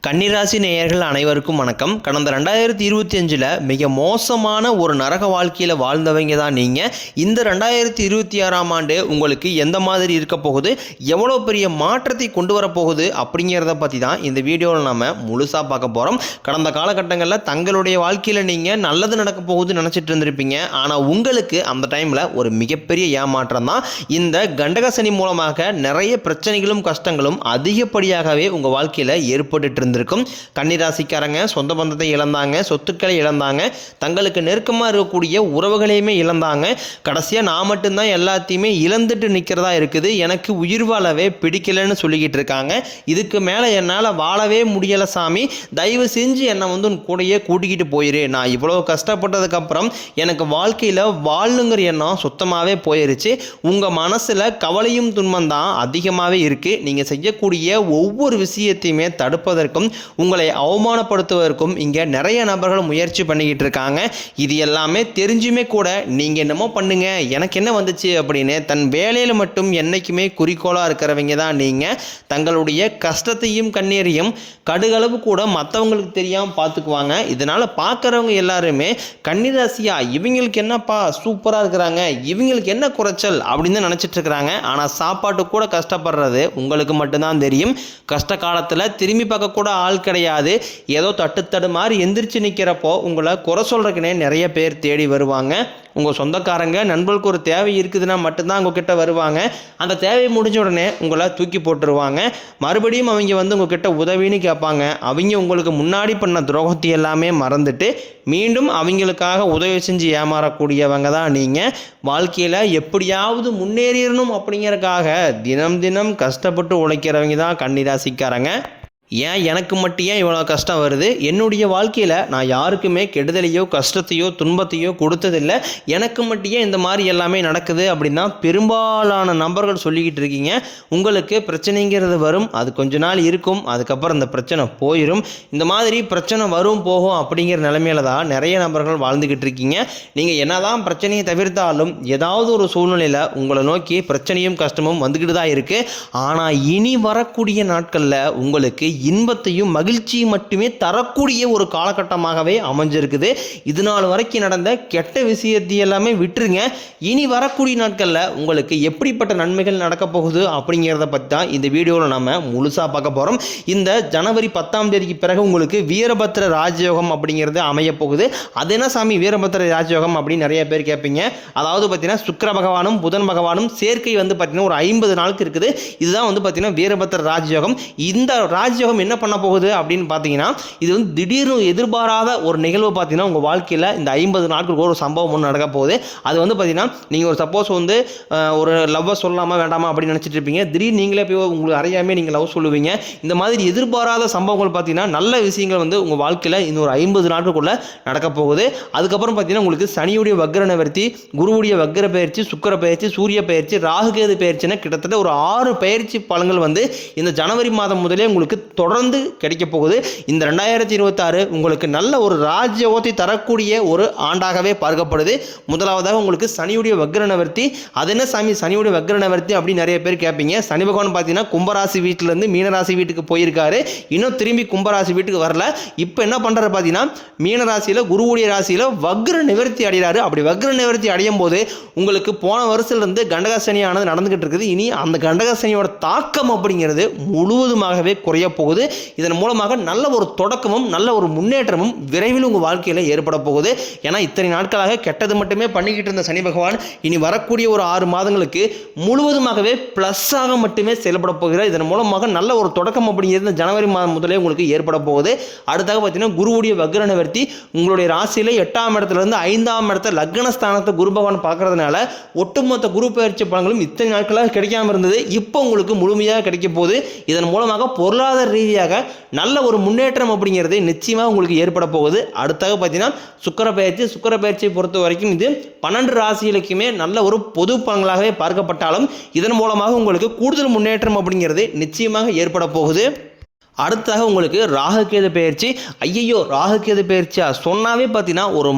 கன்னிராசி நேயர்கள் அனைவருக்கும் வணக்கம். கடந்த 2025 மிக மோசமான ஒரு நரக வாழ்க்கையில் வாழ்ந்தவங்க தான் நீங்கள். இந்த 2026ஆம் ஆண்டு உங்களுக்கு எந்த மாதிரி இருக்க போகுது, எவ்வளோ பெரிய மாற்றத்தை கொண்டு வரப்போகுது அப்படிங்கிறத பற்றி தான் இந்த வீடியோவில் நம்ம முழுசாக பார்க்க போகிறோம். கடந்த காலகட்டங்களில் தங்களுடைய வாழ்க்கையில் நீங்கள் நல்லது நடக்க போகுதுன்னு நினச்சிட்டு இருந்திருப்பீங்க. ஆனால் உங்களுக்கு அந்த டைமில் ஒரு மிகப்பெரிய ஏமாற்றம் தான். இந்த கண்டகசனி மூலமாக நிறைய பிரச்சனைகளும் கஷ்டங்களும் அதிகப்படியாகவே உங்கள் வாழ்க்கையில் ஏற்பட்டு இருந்திருக்கும். கன்னிராசிக்காரங்க சொந்த பந்தத்தை இழந்தாங்க, சொத்துக்களை இழந்தாங்க, தங்களுக்கு நெருக்கமாக இருக்கக்கூடிய உறவுகளையுமே இழந்தாங்க. கடைசியாக நான் மட்டும்தான் எல்லாத்தையுமே இழந்துட்டு நிற்கிறதா இருக்குது, எனக்கு உயிர் வாழவே பிடிக்கலன்னு சொல்லிக்கிட்டு இருக்காங்க. இதுக்கு மேலே என்னால் வாழவே முடியலை சாமி, தயவு செஞ்சு என்னை உன் கூடையே கூட்டிக்கிட்டு போயிரு. நான் இவ்வளோ கஷ்டப்பட்டதுக்கப்புறம் எனக்கு வாழ்க்கையில் வாழணுங்கிற எண்ணம் சுத்தமாகவே போயிருச்சு. உங்கள் மனசில் கவலையும் துன்பம் தான் அதிகமாகவே இருக்குது. நீங்கள் செய்யக்கூடிய ஒவ்வொரு விஷயத்தையுமே தடுப்பதற்கும் உங்களை அவமானப்படுத்துவதற்கும் இங்கே நிறைய நபர்கள் முயற்சி பண்ணிக்கிட்டு இருக்காங்க. இது எல்லாமே தெரிஞ்சுமே கூட நீங்கள் என்னமோ பண்ணுங்க, எனக்கு என்ன வந்துச்சு அப்படின்னு தன் வேலையில் மட்டும் என்றைக்குமே குறிக்கோளாக இருக்கிறவங்க தான் நீங்கள். தங்களுடைய கஷ்டத்தையும் கண்ணீரையும் கடுகளவு கூட மற்றவங்களுக்கு தெரியாமல் பார்த்துக்குவாங்க. இதனால் பார்க்குறவங்க எல்லாருமே கன்னிராசியா இவங்களுக்கு என்னப்பா சூப்பராக இருக்கிறாங்க, இவங்களுக்கு என்ன குறைச்சல் அப்படின்னு தான் நினச்சிட்டு இருக்கிறாங்க. ஆனால் சாப்பாட்டு கூட கஷ்டப்படுறது உங்களுக்கு மட்டும்தான் தெரியும். கஷ்ட காலத்தில் திரும்பி பார்க்க கூட ஆள் கிடையாது. ஏதோ தட்டு மாதிரி எந்திரிச்சு நிற்கிறப்போ உங்களை குறை சொல்றதுக்குனே நிறைய பேர் தேடி வருவாங்க. உங்கள் சொந்தக்காரங்க நண்பர்களுக்கு ஒரு தேவை இருக்குதுன்னா மட்டும்தான் உங்ககிட்ட வருவாங்க. அந்த தேவை முடிஞ்ச உடனே உங்களை தூக்கி போட்டுருவாங்க. மறுபடியும் அவங்க உங்ககிட்ட உதவின்னு கேட்பாங்க. அவங்க உங்களுக்கு முன்னாடி பண்ண துரோகத்தை எல்லாமே மறந்துட்டு மீண்டும் அவங்களுக்காக உதவி செஞ்சு ஏமாறக்கூடியவங்க தான் நீங்கள். வாழ்க்கையில் எப்படியாவது முன்னேறிடணும் அப்படிங்கிறதுக்காக தினம் தினம் கஷ்டப்பட்டு உழைக்கிறவங்க தான் கன்னிராசிக்காரங்க. ஏன் எனக்கு மட்டும் ஏன் இவ்வளோ கஷ்டம் வருது? என்னுடைய வாழ்க்கையில் நான் யாருக்குமே கெடுதலையோ கஷ்டத்தையோ துன்பத்தையோ கொடுத்ததில்லை, எனக்கு மட்டும் ஏன் இந்த மாதிரி எல்லாமே நடக்குது அப்படின்னா பெரும்பாலான நபர்கள் சொல்லிக்கிட்டு இருக்கீங்க. உங்களுக்கு பிரச்சனைங்கிறது வரும், அது கொஞ்ச நாள் இருக்கும், அதுக்கப்புறம் இந்த பிரச்சனை போயிடும். இந்த மாதிரி பிரச்சனை வரும் போகும் அப்படிங்கிற நிலைமையில தான் நிறைய நபர்கள் வாழ்ந்துக்கிட்டு இருக்கீங்க. நீங்கள் என்னதான் பிரச்சனையை தவிர்த்தாலும் ஏதாவது ஒரு சூழ்நிலையில் உங்களை நோக்கி பிரச்சனையும் கஷ்டமும் வந்துக்கிட்டு தான் இருக்குது. ஆனால் இனி வரக்கூடிய நாட்களில் உங்களுக்கு இன்பத்தையும் மகிழ்ச்சியும் மட்டுமே தரக்கூடிய ஒரு காலகட்டமாகவே அமைஞ்சிருக்குது. இது நாள் வரைக்கும் நடந்த கெட்ட விஷயத்தை எல்லாமே விட்டுருங்க. இனி வரக்கூடிய நாட்களில் உங்களுக்கு எப்படிப்பட்ட நன்மைகள் நடக்க போகுது அப்படிங்கிறத பற்றி தான் இந்த வீடியோவில் நம்ம முழுசாக பார்க்க போகிறோம். இந்த ஜனவரி 10ஆம் தேதிக்கு பிறகு உங்களுக்கு வீரபத்திர ராஜயோகம் அப்படிங்கிறது அமைய போகுது. அது என்ன சாமி வீரபத்திர ராஜயோகம் அப்படின்னு நிறைய பேர் கேட்பீங்க. அதாவது பார்த்தீங்கன்னா சுக்கிர பகவானும் புதன் பகவானும் சேர்க்கை பார்த்தீங்கன்னா ஒரு 50 நாளுக்கு இருக்குது. இதுதான் பார்த்தீங்கன்னா வீரபத்திர ராஜயோகம். இந்த ராஜயோகம் என்ன பண்ண போகுது அப்படின்னு பார்த்தீங்கன்னா இது திடீர்னு எதிர்பாராத ஒரு நிகழ்வு பார்த்தீங்கன்னா உங்கள் வாழ்க்கையில் இந்த 50 நாட்களுக்கு ஒரு சம்பவம் ஒன்று நடக்க போகுது. அது பார்த்தீங்கன்னா நீங்கள் ஒரு சப்போஸ் ஒரு லவ்வை சொல்லலாமா வேண்டாமா அப்படின்னு நினச்சிட்டு இருப்பீங்க. திடீர்னு நீங்களே போய் உங்களுக்கு அறியாமே நீங்கள் லவ் சொல்லுவீங்க. இந்த மாதிரி எதிர்பாராத சம்பவங்கள் பார்த்தீங்கன்னா நல்ல விஷயங்கள் உங்கள் வாழ்க்கையில் இந்த ஒரு 50 நாட்களுக்குள்ளே நடக்க போகுது. அதுக்கப்புறம் பார்த்தீங்கன்னா உங்களுக்கு சனியுடைய வக்ர நிவர்த்தி, குருவுடைய வக்ர பயிற்சி, சுக்கிர பயிற்சி, சூரிய பயிற்சி, ராகுகேது பயிற்சின்னு கிட்டத்தட்ட ஒரு 6 பயிற்சி பலன்கள் இந்த ஜனவரி மாதம் முதலே உங்களுக்கு தொடர்ந்து கிடைக்க போகுது. இந்த 2026 உங்களுக்கு நல்ல ஒரு ராஜயோகத்தை தரக்கூடிய ஒரு ஆண்டாகவே பார்க்கப்படுது. முதலாவதாக உங்களுக்கு சனியுடைய வக்ர நிவர்த்தி. அது என்ன சாமி சனியுடைய வக்ர நிவர்த்தி அப்படின்னு நிறைய பேர் கேட்பீங்க. சனி பகவான் பார்த்தீங்கன்னா கும்பராசி வீட்டிலேருந்து மீனராசி வீட்டுக்கு போயிருக்காரு. இன்னும் திரும்பி கும்பராசி வீட்டுக்கு வரல. இப்போ என்ன பண்ணுறாரு பார்த்தீங்கன்னா மீனராசியில் குருவுடைய ராசியில் வக்ர நிவர்த்தி அடைகிறாரு. அப்படி வக்ர நிவர்த்தி அடையும் போது உங்களுக்கு போன வருஷத்துலேருந்து கண்டகசனியானது நடந்துகிட்டு இருக்குது. இனி அந்த கண்டகசனியோட தாக்கம் அப்படிங்கிறது முழுவதுமாகவே குறைய போகுது. இதன் மூலமாக நல்ல ஒரு தொடக்கமும் நல்ல ஒரு முன்னேற்றமும் விரைவில் உங்கள் வாழ்க்கையில் ஏற்பட போகுது. ஏன்னா இத்தனை நாட்களாக கெட்டது மட்டுமே பண்ணிக்கிட்டு இருந்த சனி பகவான் இனி வரக்கூடிய ஒரு 6 மாதங்களுக்கு முழுவதுமாகவே ப்ளஸ்ஸாக மட்டுமே செயல்பட போகிறார். இதன் மூலமாக நல்ல ஒரு தொடக்கம் அப்படிங்கிறது ஜனவரி மாதம் முதலே உங்களுக்கு ஏற்பட போகுது. அடுத்தாக பார்த்தீங்கன்னா குருவுடைய வக்ர நிவர்த்தி உங்களுடைய ராசியில் 8ஆம் இடத்துலேருந்து 5ஆம் இடத்த லக்னஸ்தானத்தை குரு பகவான் பார்க்கறதுனால ஒட்டுமொத்த குரு பயிற்சி பலன்களும் இத்தனை நாட்களாக கிடைக்காம இருந்தது, இப்போ உங்களுக்கு முழுமையாக கிடைக்க போகுது. இதன் மூலமாக பொருளாதார ரீதியாக நல்ல ஒரு முன்னேற்றம் அப்படிங்கிறது நிச்சயமாக உங்களுக்கு ஏற்பட போகுது. அடுத்தாக பார்த்தீங்கன்னா சுக்கிர பயிற்சியை பொறுத்த வரைக்கும் இது 12 ராசிகளுக்குமே நல்ல ஒரு பொது பலன்களாகவே பார்க்கப்பட்டாலும் இதன் மூலமாக உங்களுக்கு கூடுதல் முன்னேற்றம் அப்படிங்கிறது நிச்சயமாக ஏற்பட போகுது. அடுத்ததாக உங்களுக்கு ராகுகேது பயிற்சி. ஐயையோ ராகுகேது பயிற்சியா சொன்னாவே பார்த்தீங்கன்னா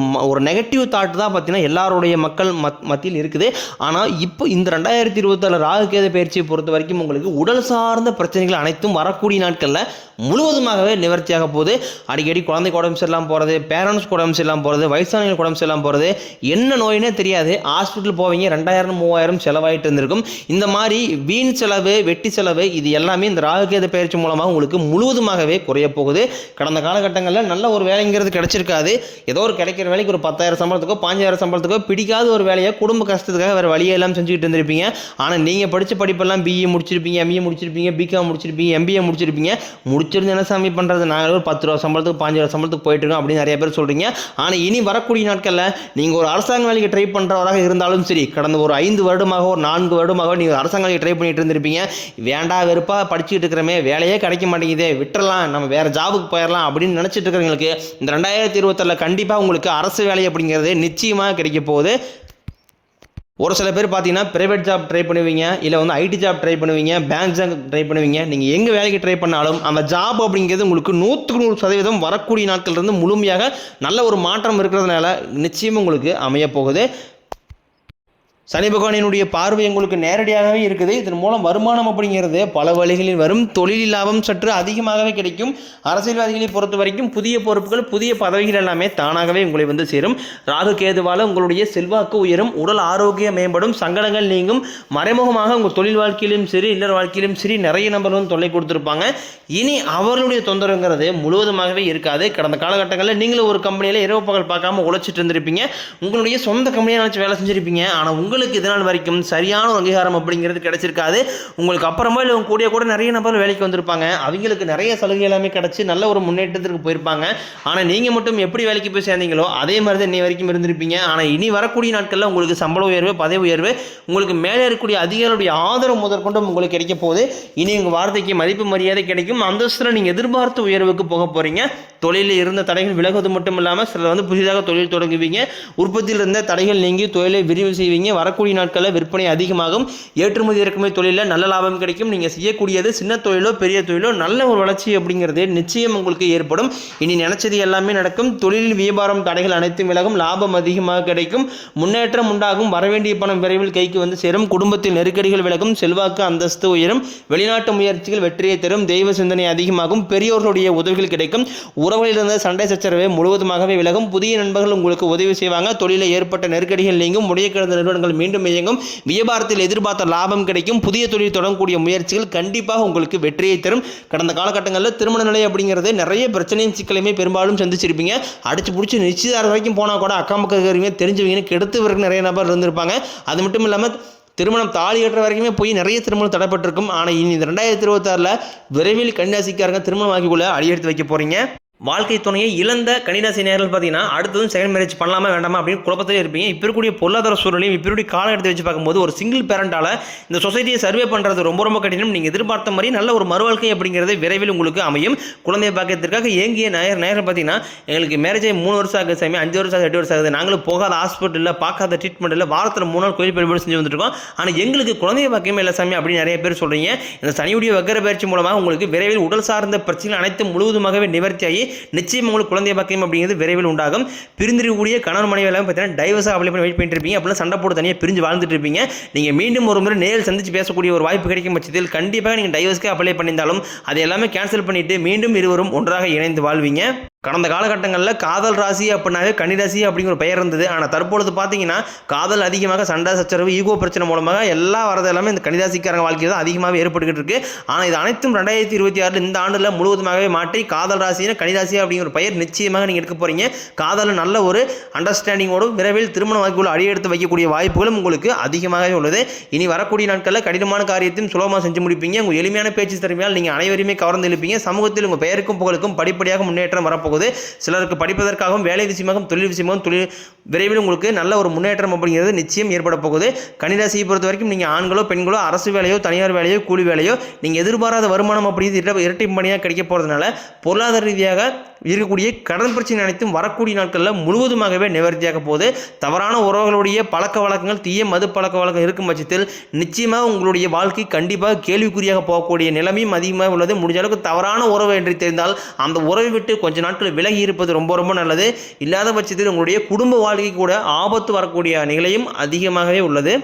ஒரு நெகட்டிவ் தாட் தான் பார்த்தீங்கன்னா எல்லாருடைய மக்கள் மத்தியில் இருக்குது. ஆனால் இப்போ இந்த 2024 ராகுகேது பயிற்சியை பொறுத்த வரைக்கும் உங்களுக்கு உடல் சார்ந்த பிரச்சனைகள் அனைத்தும் வரக்கூடிய நாட்களில் முழுவதுமாகவே நிவர்த்தியாக போகுது. அடிக்கடி குழந்தைக்கு உடம்பு சரியில்லாமல் போகிறது, பேரண்ட்ஸ்க்கு உடம்பு சரியில்லாமல் போகிறது, வயசானவங்களுக்கு உடம்பு சரியில்லாமல் போகிறது, என்ன நோயினே தெரியாது ஹாஸ்பிட்டல் போவீங்க 2000-3000 செலவாயிட்டு இருந்திருக்கும். இந்த மாதிரி வீண் செலவு, வெட்டி செலவு இது எல்லாமே இந்த ராகுகேது பயிற்சி மூலமாக உங்களுக்கு முழுவதுமாகவே குறைய போகுது. கடந்த காலகட்டங்களில் நல்ல ஒரு வேலைங்கிறது கிடைச்சிருக்காது. ஏதோ ஒரு கிடைக்கிற வேலைக்கு ஒரு 10,000 சம்பளத்துக்கோ 5,000 சம்பளத்துக்கோ பிடிக்காத ஒரு வேலையை குடும்ப கஷ்டத்துக்காக வேறு வழியை எல்லாம் செஞ்சுக்கிட்டு இருந்திருப்பீங்க. ஆனால் நீங்கள் படித்த படிப்பெல்லாம் பிஇ முடிச்சிருப்பீங்க, எம்இ முடிச்சிருப்பீங்க, பிகாம் முடிச்சிருப்பீங்க, எம்பிஏ முடிச்சிருப்பீங்க. முடிச்சிருந்து என்ன சாமி பண்ணுறது, நாங்கள் ஒரு 10 ரூபா சம்பளத்துக்கு 5,000 சம்பளத்துக்கு போயிட்டு இருக்கோம் அப்படின்னு நிறைய பேர் சொல்கிறீங்க. ஆனால் இனி வரக்கூடிய நாட்களில் நீங்கள் ஒரு அரசாங்க வேலைக்கு ட்ரை பண்ணுறவராக இருந்தாலும் சரி, கடந்த ஒரு 5 வருடமாக ஒரு 4 வருடமாக நீங்கள் அரசாங்க வேலைக்கு ட்ரை பண்ணிட்டு இருந்திருப்பீங்க. வேண்டா வெறுப்பாக படிச்சுட்டு இருக்கிறமே, வேலையே கிடைக்க மாட்டேங்குதே, விட்டுறலாம், நம்ம வேறு ஜாபுக்கு போயிடலாம் அப்படின்னு நினச்சிட்டு இருக்கிறவங்களுக்கு இந்த 2026 கண்டிப்பாக உங்களுக்கு அரசு வேலை அப்படிங்கிறது நிச்சயமாக கிடைக்க போகுது. ஒரு சில பேர் பார்த்தீங்கன்னா ப்ரைவேட் ஜாப் ட்ரை பண்ணுவீங்க, இல்லை வந்து ஐடி ஜாப் ட்ரை பண்ணுவீங்க, பேங்க் ஜாப் ட்ரை பண்ணுவீங்க. நீங்கள் எங்கே வேலைக்கு ட்ரை பண்ணாலும் அந்த ஜாப் அப்படிங்கிறது உங்களுக்கு 100% வரக்கூடிய நாட்கள்லேருந்து முழுமையாக நல்ல ஒரு மாற்றம் இருக்கிறதுனால நிச்சயம் உங்களுக்கு அமைய போகுது. சனி பகவானினுடைய பார்வை உங்களுக்கு நேரடியாகவே இருக்குது. இதன் மூலம் வருமானம் அப்படிங்கிறது பல வழிகளில் வரும். தொழில் லாபம் சற்று அதிகமாகவே கிடைக்கும். அரசியல்வாதிகளை பொறுத்த வரைக்கும் புதிய பொறுப்புகள், புதிய பதவிகள் எல்லாமே தானாகவே உங்களை வந்து சேரும். ராகு கேதுவால் உங்களுடைய செல்வாக்கு உயரும், உடல் ஆரோக்கியம் மேம்படும், சங்கடங்கள் நீங்கும். மறைமுகமாக உங்கள் தொழில் வாழ்க்கையிலும் சரி, இல்லற வாழ்க்கையிலும் சரி நிறைய நபர்கள் வந்து தொல்லை கொடுத்துருப்பாங்க. இனி அவர்களுடைய தொந்தரவுங்கிறது முழுவதுமாகவே இருக்காது. கடந்த காலகட்டங்களில் நீங்களும் ஒரு கம்பெனியில் இரவு பகல் பார்க்காம உழைச்சிட்டு இருந்திருப்பீங்க. உங்களுடைய சொந்த கம்பெனியை நினச்சி வேலை செஞ்சுருப்பீங்க. ஆனால் உங்களுக்கு இதனால் வரைக்கும் சரியான ஒரு அங்கீகாரம் அப்படிங்கிறது கிடைச்சிருக்காது. உங்களுக்கு அப்புறமா இல்லை கூட நிறைய நபர்கள் வேலைக்கு வந்திருப்பாங்க. அவங்களுக்கு நிறைய சலுகை எல்லாமே கிடைச்சி நல்ல ஒரு முன்னேற்றத்திற்கு போயிருப்பாங்க. ஆனால் நீங்கள் மட்டும் எப்படி வேலைக்கு போய் சேர்ந்தீங்களோ அதே மாதிரி தான் இன்னை வரைக்கும் இருந்திருப்பீங்க. ஆனால் இனி வரக்கூடிய நாட்களில் உங்களுக்கு சம்பள உயர்வு, பதவி உயர்வு, உங்களுக்கு மேலே இருக்கக்கூடிய அதிகாரிகளுடைய ஆதரவு முதற்கொண்டு உங்களுக்கு கிடைக்க போகுது. இனி உங்கள் வார்த்தைக்கு மதிப்பு மரியாதை கிடைக்கும். அந்தஸ்தில் நீங்கள் எதிர்பார்த்த உயர்வுக்கு போக போகிறீங்க. தொழிலில் இருந்த தடைகள் விலகுவது மட்டும் இல்லாமல் சிலர் வந்து புதிதாக தொழில் தொடங்குவீங்க. உற்பத்தியில் இருந்த தடைகள் நீங்கி தொழிலை விரிவு செய்வீங்க. வரக்கூடிய நாட்களில் விற்பனை அதிகமாகும். ஏற்றுமதி இறக்குமதி தொழிலில் நல்ல லாபம் கிடைக்கும். நீங்கள் செய்யக்கூடியது சின்ன தொழிலோ பெரிய தொழிலோ நல்ல ஒரு வளர்ச்சி அப்படிங்கிறது நிச்சயம் உங்களுக்கு ஏற்படும். இனி நினைச்சது எல்லாமே நடக்கும். தொழிலில் வியாபாரம் தடைகள் அனைத்தும் விலகும். லாபம் அதிகமாக கிடைக்கும். முன்னேற்றம் உண்டாகும். வரவேண்டிய பணம் விரைவில் கைக்கு வந்து சேரும். குடும்பத்தில் நெருக்கடிகள் விலகும். செல்வாக்கு அந்தஸ்து உயரும். வெளிநாட்டு முயற்சிகள் வெற்றியை தரும். தெய்வ சிந்தனை அதிகமாகும். பெரியோர்களுடைய உதவிகள் கிடைக்கும். உறவுகளில் இருந்த சண்டை சச்சரவை முழுவதுமாகவே விலகும். புதிய நண்பர்கள் உங்களுக்கு உதவி செய்வாங்க. தொழிலில் ஏற்பட்ட நெருக்கடிகள் நீங்கும். முடிய கிடந்த நிறுவனங்கள் மீண்டும் இயங்கும். வியாபாரத்தில் எதிர்பார்த்த லாபம் கிடைக்கும். புதிய தொழில் தொடங்கக்கூடிய முயற்சிகள் கண்டிப்பாக உங்களுக்கு வெற்றியை தரும். கடந்த காலகட்டங்களில் திருமண நிலை அப்படிங்கிறது நிறைய பிரச்சனையும் சிக்கலையுமே பெரும்பாலும் சந்திச்சிருப்பீங்க. அடிச்சு பிடிச்சி நிச்சயதார்த்தம் வரைக்கும் போனால் கூட அக்கம் பக்கம் இருக்கிறவங்க தெரிஞ்சவங்கன்னு கெடுத்து வரைக்கும் நிறைய நபர் இருந்திருப்பாங்க. அது மட்டும் இல்லாமல் திருமணம் தாலி கட்டுற வரைக்குமே போய் நிறைய திருமணம் தடைப்பட்டிருக்கும். ஆனால் இனி 2026 விரைவில் கன்னிராசிக்காரங்க திருமணம் ஆகிக்குள்ள அடியெடுத்து வைக்க போறீங்க. வாழ்க்கை துணையை இழந்த கன்னிராசி நேயர்கள் பார்த்தீங்கன்னா அடுத்ததும் செகண்ட் மேரேஜ் பண்ணலாமா வேண்டாமா அப்படின்னு குழப்பத்திலே இருப்பீங்க. இப்போ இருக்கக்கூடிய பொருளாதார சூழலையும் இப்போ இருக்கக்கூடிய காலகட்டத்தை வச்சு பார்க்கும்போது ஒரு சிங்கிள் பேரண்டால் இந்த சொசைட்டியை சர்வே பண்ணுறது ரொம்ப ரொம்ப கடினம். நீங்கள் எதிர்பார்த்த மாதிரி நல்ல ஒரு மறுவாழ்க்கை அப்படிங்கிறது விரைவில் உங்களுக்கு அமையும். குழந்தைய பார்க்கறதுக்காக ஏங்கிய நேரம் பார்த்தீங்கன்னா எங்களுக்கு மேரேஜ் 3 வருஷம் ஆகுது சாமி, 5 வருஷம் ஆகுது, 8 வருஷம் ஆகுது, நாங்களும் போகாத ஹாஸ்பிட்டலில் பார்க்காத ட்ரீட்மெண்ட் இல்லை, வாரத்தில் 3 நாள் கோயில் பரிபாடு செஞ்சு வந்துருக்கோம், ஆனால் எங்களுக்கு குழந்தைய பார்க்கவே இல்லை சாமி அப்படின்னு நிறைய பேர் சொல்கிறீங்க. இந்த சனியுடைய வக்கர பயிற்சி மூலமாக உங்களுக்கு விரைவில் உடல் சார்ந்த பிரச்சனைகள் அனைத்தும் முழுவதுமாகவே நிவர்த்தியாகி நிச்சயம் உங்களுக்கு குழந்தை பாக்கியம் அப்படிங்கிறது விரைவில் உண்டாகும். பிரிந்திருக்கக்கூடிய கணவன் மனைவி எல்லாம் பார்த்தீங்கன்னா டைவர்ஸாக அப்ளை பண்ணி வெயிட் பண்ணிட்டு இருப்பீங்க. அப்படிலாம் சண்டை போட்டு தனியாக பிரிஞ்சு வாழ்ந்துட்டு இருப்பீங்க. நீங்கள் மீண்டும் ஒரு முறை நேரில் சந்திச்சு பேசக்கூடிய ஒரு வாய்ப்பு கிடைக்கும் பட்சத்தில் கண்டிப்பாக நீங்கள் டைவர்ஸ்க்கு அப்ளை பண்ணியிருந்தாலும் அதை எல்லாமே கேன்சல் பண்ணிட்டு மீண்டும் இருவரும் ஒன்றாக இணைந்து வாழ்வீங்க. கடந்த காலகட்டங்களில் காதல் ராசி அப்படின்னாவே கன்னிராசி அப்படிங்கிற ஒரு பெயர் இருந்தது. ஆனால் தற்பொழுது பார்த்தீங்கன்னா காதல் அதிகமாக சண்டை சச்சரவு ஈகோ பிரச்சனை மூலமாக எல்லாம் வரது எல்லாமே இந்த கன்னிராசிக்காரங்க வாழ்க்கையில் தான் அதிகமாக ஏற்பட்டுக்கிட்டு இருக்கு. ஆனால் இது அனைத்தும் 2026 இந்த ஆண்டில் முழுவதுமாகவே மாற்றி காதல் ராசினா கன்னிராசி அப்படிங்கிற ஒரு பெயர் நிச்சயமாக நீங்கள் எடுக்க போகிறீங்க. காதலில் நல்ல ஒரு அண்டர்ஸ்டாண்டிங்கோடு விரைவில் திருமண வாய்ப்புகள் அடியெடுத்து வைக்கக்கூடிய வாய்ப்புகளும் உங்களுக்கு அதிகமாகவே உள்ளது. இனி வரக்கூடிய நாட்களில் கடினமான காரியத்தையும் சுலபமாக செஞ்சு முடிப்பீங்க. உங்கள் எளிமையான பேச்சு திறமையால் நீங்கள் அனைவரையுமே கவர்ந்து எழுப்பீங்க. சமூகத்தில் உங்கள் பெயருக்கும் புகழுக்கும் படிப்படியாக முன்னேற்றம் வரப்போகுது. மாறப்போகுது. சிலருக்கு படிப்பதற்காகவும் வேலை விஷயமாகவும் தொழில் விஷயமாகவும் விரைவில் உங்களுக்கு நல்ல ஒரு முன்னேற்றம் அப்படிங்கிறது நிச்சயம் ஏற்பட போகுது. கன்னிராசியை பொறுத்த வரைக்கும் நீங்கள் ஆண்களோ பெண்களோ அரசு வேலையோ தனியார் வேலையோ கூலி வேலையோ நீங்கள் எதிர்பாராத வருமானம் அப்படிங்கிறது இரட்டிப்படியாக கிடைக்க போகிறதுனால பொருளாதார ரீதியாக இருக்கக்கூடிய கடன் பிரச்சனை அனைத்தும் வரக்கூடிய நாட்களில் முழுவதுமாகவே நிவர்த்தியாக போகுது. தவறான உறவுகளுடைய பழக்க வழக்கங்கள் தீய மது பழக்க வழக்கம் இருக்கும் பட்சத்தில் நிச்சயமாக உங்களுடைய வாழ்க்கை கண்டிப்பாக கேள்விக்குறியாக போகக்கூடிய நிலைமையும் அதிகமாக உள்ளது. முடிஞ்ச அளவுக்கு தவறான உறவு என்று தெரிந்தால் அந்த உறவை விட்டு கொஞ்ச நாட்கள் விலகி இருப்பது ரொம்ப ரொம்ப நல்லது. இல்லாத பட்சத்தில் உங்களுடைய குடும்ப வாழ்க்கை கூட ஆபத்து வரக்கூடிய நிலையும் அதிகமாகவே உள்ளது.